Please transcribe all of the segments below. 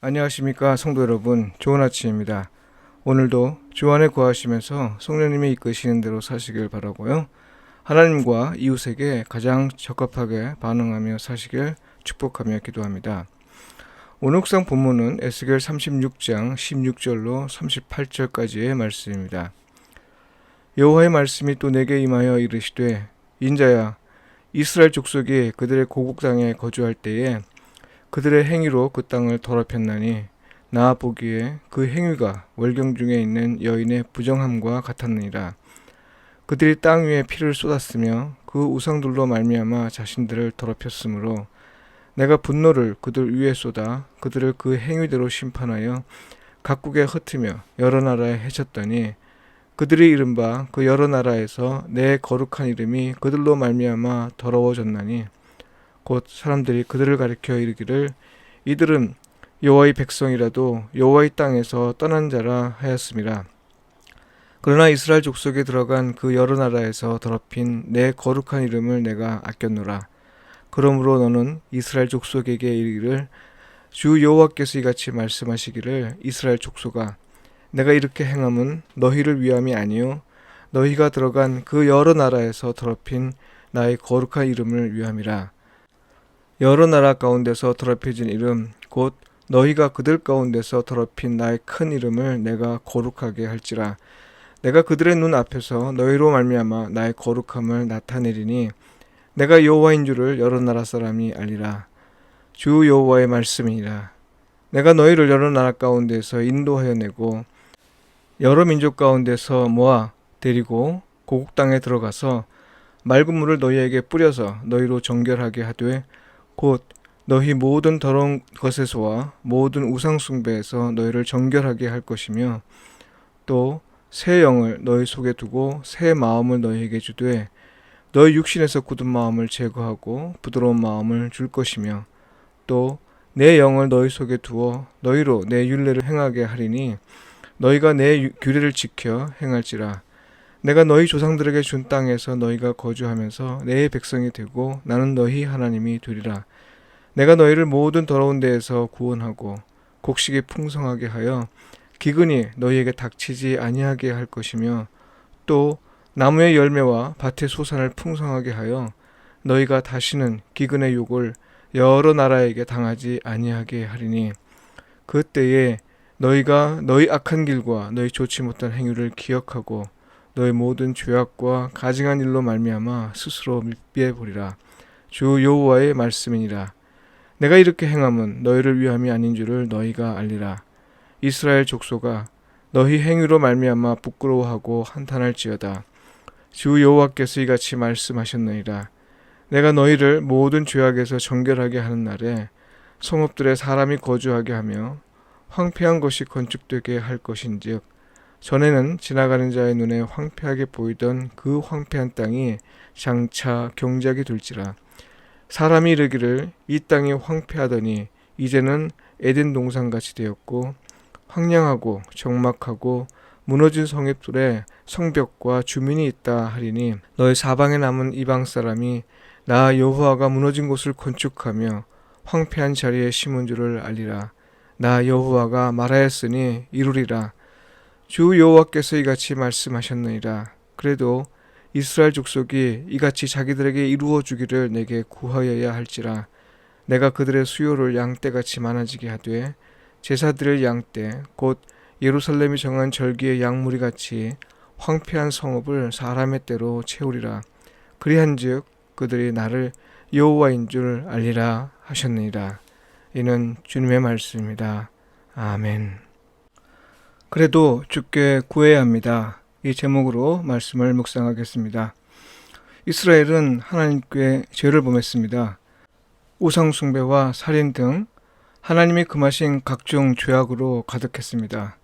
안녕하십니까 성도 여러분, 좋은 아침입니다. 오늘도 주 안에 거하시면서 성령님이 이끄시는 대로 사시길 바라고요. 하나님과 이웃에게 가장 적합하게 반응하며 사시길 축복하며 기도합니다. 오늘 묵상 본문은 에스겔 36장 16절로 38절까지의 말씀입니다. 여호와의 말씀이 또 내게 임하여 이르시되, 인자야, 이스라엘 족속이 그들의 고국 땅에 거주할 때에 그들의 행위로 그 땅을 더럽혔나니 나 보기에 그 행위가 월경 중에 있는 여인의 부정함과 같았느니라. 그들이 땅 위에 피를 쏟았으며 그 우상들로 말미암아 자신들을 더럽혔으므로 내가 분노를 그들 위에 쏟아 그들을 그 행위대로 심판하여 각국에 흩으며 여러 나라에 해쳤더니 그들이 이른 바 그 여러 나라에서 내 거룩한 이름이 그들로 말미암아 더러워졌나니 곧 사람들이 그들을 가리켜 이르기를 이들은 여호와의 백성이라도 여호와의 땅에서 떠난 자라 하였음이라. 그러나 이스라엘 족속에 들어간 그 여러 나라에서 더럽힌 내 거룩한 이름을 내가 아꼈노라. 그러므로 너는 이스라엘 족속에게 이르기를 주 여호와께서 이같이 말씀하시기를 이스라엘 족속아, 내가 이렇게 행함은 너희를 위함이 아니요 너희가 들어간 그 여러 나라에서 더럽힌 나의 거룩한 이름을 위함이라. 여러 나라 가운데서 더럽혀진 이름 곧 너희가 그들 가운데서 더럽힌 나의 큰 이름을 내가 거룩하게 할지라. 내가 그들의 눈 앞에서 너희로 말미암아 나의 거룩함을 나타내리니 내가 여호와인 줄을 여러 나라 사람이 알리라. 주 여호와의 말씀이니라. 내가 너희를 여러 나라 가운데서 인도하여 내고 여러 민족 가운데서 모아 데리고 고국 땅에 들어가서 맑은 물을 너희에게 뿌려서 너희로 정결하게 하되 곧 너희 모든 더러운 것에서와 모든 우상 숭배에서 너희를 정결하게 할 것이며 또 새 영을 너희 속에 두고 새 마음을 너희에게 주되 너희 육신에서 굳은 마음을 제거하고 부드러운 마음을 줄 것이며 또 내 영을 너희 속에 두어 너희로 내 율례를 행하게 하리니 너희가 내 규례를 지켜 행할지라. 내가 너희 조상들에게 준 땅에서 너희가 거주하면서 내 백성이 되고 나는 너희 하나님이 되리라. 내가 너희를 모든 더러운 데에서 구원하고 곡식이 풍성하게 하여 기근이 너희에게 닥치지 아니하게 할 것이며 또 나무의 열매와 밭의 소산을 풍성하게 하여 너희가 다시는 기근의 욕을 여러 나라에게 당하지 아니하게 하리니 그때에 너희가 너희 악한 길과 너희 좋지 못한 행위를 기억하고 너희 모든 죄악과 가증한 일로 말미암아 스스로 미비해 보리라. 주 여호와의 말씀이니라. 내가 이렇게 행함은 너희를 위함이 아닌 줄을 너희가 알리라. 이스라엘 족속아, 너희 행위로 말미암아 부끄러워하고 한탄할지어다. 주 여호와께서 이같이 말씀하셨느니라. 내가 너희를 모든 죄악에서 정결하게 하는 날에 성읍들에 사람이 거주하게 하며 황폐한 것이 건축되게 할 것인즉 전에는 지나가는 자의 눈에 황폐하게 보이던 그 황폐한 땅이 장차 경작이 될지라. 사람이 이르기를 이 땅이 황폐하더니 이제는 에덴 동산같이 되었고 황량하고 적막하고 무너진 성읍들에 성벽과 주민이 있다 하리니 너희 사방에 남은 이방 사람이 나 여호와가 무너진 곳을 건축하며 황폐한 자리에 심은 줄을 알리라. 나 여호와가 말하였으니 이루리라. 주 여호와께서 이같이 말씀하셨느니라. 그래도 이스라엘 족속이 이같이 자기들에게 이루어 주기를 내게 구하여야 할지라. 내가 그들의 수요를 양떼같이 많아지게 하되 제사드릴 양떼 곧 예루살렘이 정한 절기의 양무리같이 황폐한 성읍을 사람의 떼로 채우리라. 그리한즉 그들이 나를 여호와인 줄 알리라 하셨느니라. 이는 주님의 말씀입니다. 아멘. 그래도 주께 구해야 합니다. 이 제목으로 말씀을 묵상하겠습니다. 이스라엘은 하나님께 죄를 범했습니다. 우상 숭배와 살인 등 하나님이 금하신 각종 죄악으로 가득했습니다.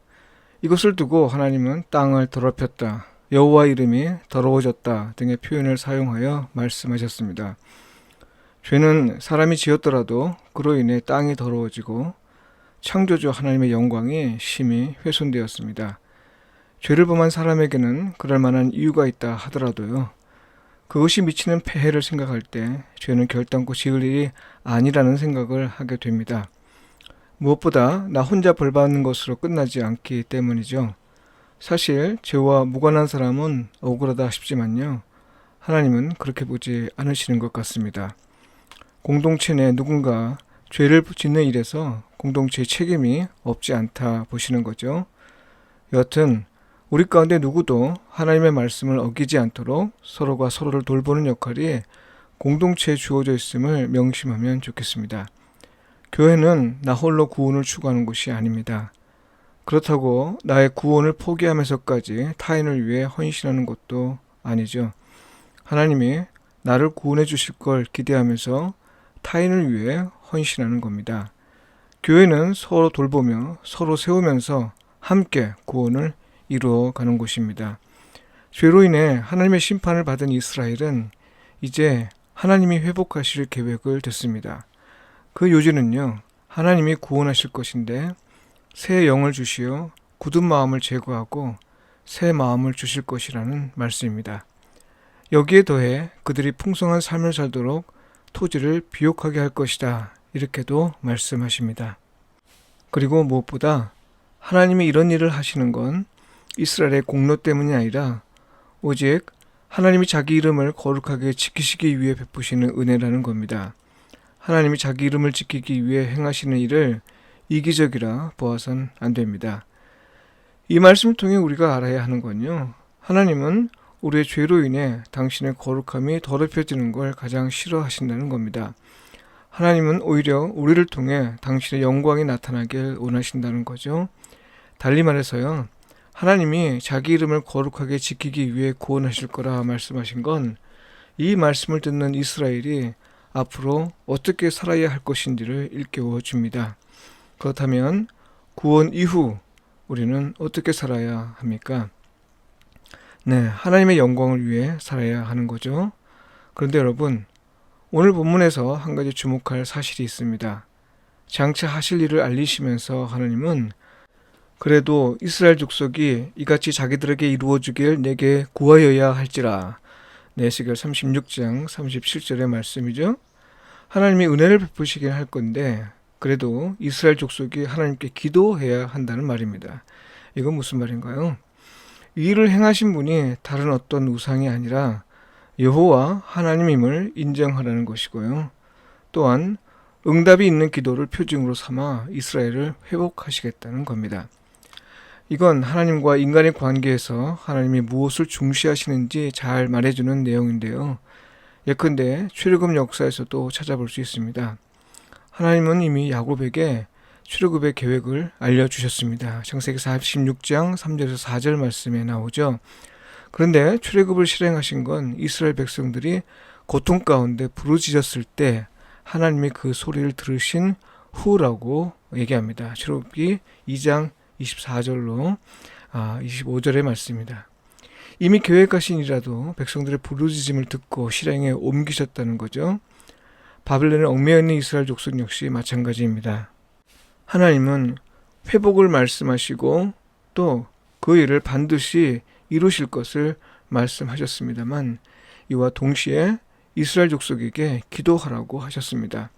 이것을 두고 하나님은 땅을 더럽혔다, 여호와 이름이 더러워졌다 등의 표현을 사용하여 말씀하셨습니다. 죄는 사람이 지었더라도 그로 인해 땅이 더러워지고 창조주 하나님의 영광이 심히 훼손되었습니다. 죄를 범한 사람에게는 그럴 만한 이유가 있다 하더라도요, 그것이 미치는 폐해를 생각할 때 죄는 결단코 지을 일이 아니라는 생각을 하게 됩니다. 무엇보다 나 혼자 벌받는 것으로 끝나지 않기 때문이죠. 사실 죄와 무관한 사람은 억울하다 싶지만요. 하나님은 그렇게 보지 않으시는 것 같습니다. 공동체 내 누군가 죄를 짓는 일에서 공동체의 책임이 없지 않다 보시는 거죠. 여하튼 우리 가운데 누구도 하나님의 말씀을 어기지 않도록 서로가 서로를 돌보는 역할이 공동체에 주어져 있음을 명심하면 좋겠습니다. 교회는 나 홀로 구원을 추구하는 곳이 아닙니다. 그렇다고 나의 구원을 포기하면서까지 타인을 위해 헌신하는 것도 아니죠. 하나님이 나를 구원해 주실 걸 기대하면서 타인을 위해 헌신하는 겁니다. 교회는 서로 돌보며 서로 세우면서 함께 구원을 이루어가는 곳입니다. 죄로 인해 하나님의 심판을 받은 이스라엘은 이제 하나님이 회복하실 계획을 듣습니다. 그 요지는요, 하나님이 구원하실 것인데 새 영을 주시어 굳은 마음을 제거하고 새 마음을 주실 것이라는 말씀입니다. 여기에 더해 그들이 풍성한 삶을 살도록 토지를 비옥하게 할 것이다. 이렇게도 말씀하십니다. 그리고 무엇보다 하나님이 이런 일을 하시는 건 이스라엘의 공로 때문이 아니라 오직 하나님이 자기 이름을 거룩하게 지키시기 위해 베푸시는 은혜라는 겁니다. 하나님이 자기 이름을 지키기 위해 행하시는 일을 이기적이라 보아선 안 됩니다. 이 말씀을 통해 우리가 알아야 하는 건요, 하나님은 우리의 죄로 인해 당신의 거룩함이 더럽혀지는 걸 가장 싫어하신다는 겁니다. 하나님은 오히려 우리를 통해 당신의 영광이 나타나길 원하신다는 거죠. 달리 말해서요, 하나님이 자기 이름을 거룩하게 지키기 위해 구원하실 거라 말씀하신 건 이 말씀을 듣는 이스라엘이 앞으로 어떻게 살아야 할 것인지를 일깨워 줍니다. 그렇다면 구원 이후 우리는 어떻게 살아야 합니까? 네, 하나님의 영광을 위해 살아야 하는 거죠. 그런데 여러분, 오늘 본문에서 한 가지 주목할 사실이 있습니다. 장차 하실 일을 알리시면서 하나님은 그래도 이스라엘 족속이 이같이 자기들에게 이루어주길 내게 구하여야 할지라. 에스겔 36장 37절의 말씀이죠. 하나님이 은혜를 베푸시긴 할 건데 그래도 이스라엘 족속이 하나님께 기도해야 한다는 말입니다. 이건 무슨 말인가요? 이 일을 행하신 분이 다른 어떤 우상이 아니라 여호와 하나님임을 인정하라는 것이고요. 또한 응답이 있는 기도를 표징으로 삼아 이스라엘을 회복하시겠다는 겁니다. 이건 하나님과 인간의 관계에서 하나님이 무엇을 중시하시는지 잘 말해주는 내용인데요. 예컨대 출애굽 역사에서도 찾아볼 수 있습니다. 하나님은 이미 야곱에게 출애굽의 계획을 알려주셨습니다. 창세기 46장 3절에서 4절 말씀에 나오죠. 그런데 출애굽을 실행하신 건 이스라엘 백성들이 고통 가운데 부르짖었을 때 하나님이 그 소리를 들으신 후라고 얘기합니다. 출애굽기 2장 24절로 25절의 말씀입니다. 이미 계획하신 일이라도 백성들의 부르짖음을 듣고 실행에 옮기셨다는 거죠. 바벨론에 얽매여 있는 이스라엘 족속 역시 마찬가지입니다. 하나님은 회복을 말씀하시고 또 그 일을 반드시 이루실 것을 말씀하셨습니다만 이와 동시에 이스라엘 족속에게 기도하라고 하셨습니다.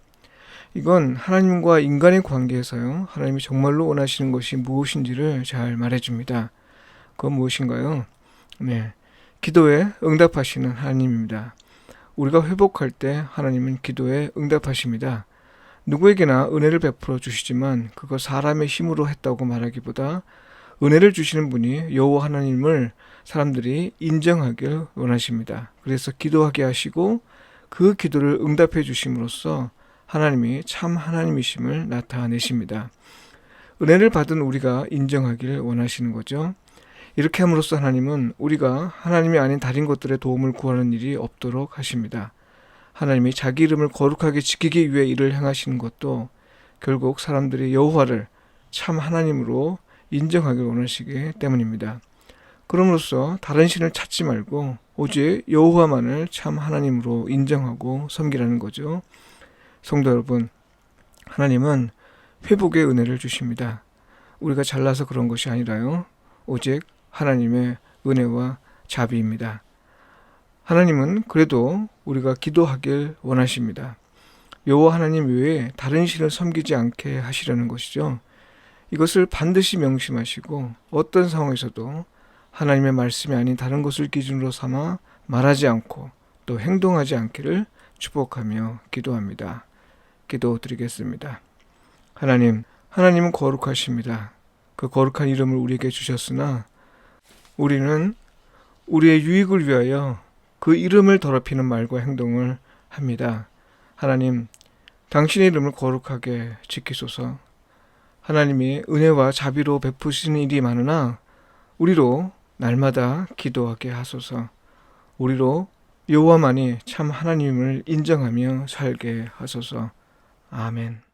이건 하나님과 인간의 관계에서요, 하나님이 정말로 원하시는 것이 무엇인지를 잘 말해줍니다. 그건 무엇인가요? 네, 기도에 응답하시는 하나님입니다. 우리가 회복할 때 하나님은 기도에 응답하십니다. 누구에게나 은혜를 베풀어 주시지만 그거 사람의 힘으로 했다고 말하기보다 은혜를 주시는 분이 여호와 하나님을 사람들이 인정하길 원하십니다. 그래서 기도하게 하시고 그 기도를 응답해 주심으로써 하나님이 참 하나님이심을 나타내십니다. 은혜를 받은 우리가 인정하기를 원하시는 거죠. 이렇게 함으로써 하나님은 우리가 하나님이 아닌 다른 것들의 도움을 구하는 일이 없도록 하십니다. 하나님이 자기 이름을 거룩하게 지키기 위해 일을 행하시는 것도 결국 사람들이 여호와를 참 하나님으로 인정하길 원하시기 때문입니다. 그럼으로써 다른 신을 찾지 말고 오직 여호와만을 참 하나님으로 인정하고 섬기라는 거죠. 성도 여러분, 하나님은 회복의 은혜를 주십니다. 우리가 잘나서 그런 것이 아니라요, 오직 하나님의 은혜와 자비입니다. 하나님은 그래도 우리가 기도하길 원하십니다. 여호와 하나님 외에 다른 신을 섬기지 않게 하시려는 것이죠. 이것을 반드시 명심하시고 어떤 상황에서도 하나님의 말씀이 아닌 다른 것을 기준으로 삼아 말하지 않고 또 행동하지 않기를 축복하며 기도합니다. 기도드리겠습니다. 하나님은 거룩하십니다. 그 거룩한 이름을 우리에게 주셨으나 우리는 우리의 유익을 위하여 그 이름을 더럽히는 말과 행동을 합니다. 하나님, 당신의 이름을 거룩하게 지키소서. 하나님이 은혜와 자비로 베푸시는 일이 많으나 우리로 날마다 기도하게 하소서. 우리로 여호와만이 참 하나님을 인정하며 살게 하소서. 아멘.